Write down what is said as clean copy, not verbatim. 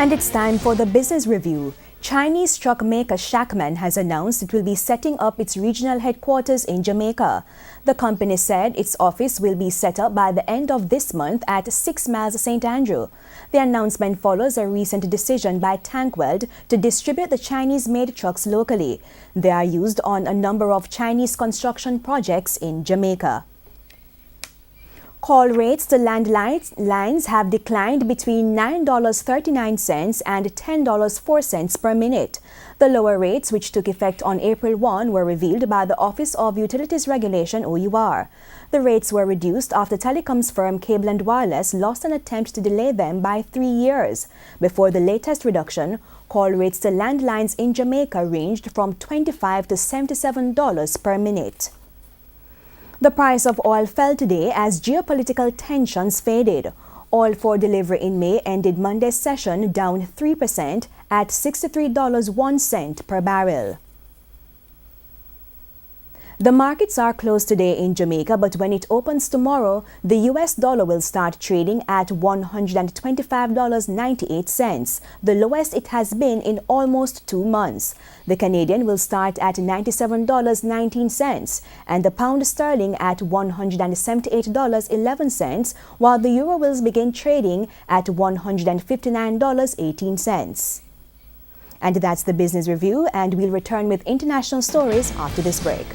And it's time for the business review. Chinese truck maker Shackman has announced it will be setting up its regional headquarters in Jamaica. The company said its office will be set up by the end of this month at 6 Miles St. Andrew. The announcement follows a recent decision by Tankweld to distribute the Chinese-made trucks locally. They are used on a number of Chinese construction projects in Jamaica. Call rates to landlines have declined between $9.39 and $10.04 per minute. The lower rates, which took effect on April 1, were revealed by the Office of Utilities Regulation (OUR). The rates were reduced after telecoms firm Cable & Wireless lost an attempt to delay them by 3 years. Before the latest reduction, call rates to landlines in Jamaica ranged from $25 to $77 per minute. The price of oil fell today as geopolitical tensions faded. Oil for delivery in May ended Monday's session down 3% at $63.01 per barrel. The markets are closed today in Jamaica, but when it opens tomorrow, the US dollar will start trading at $125.98, the lowest it has been in almost 2 months. The Canadian will start at $97.19 and the pound sterling at $178.11, while the euro will begin trading at $159.18. And that's the business review, and we'll return with international stories after this break.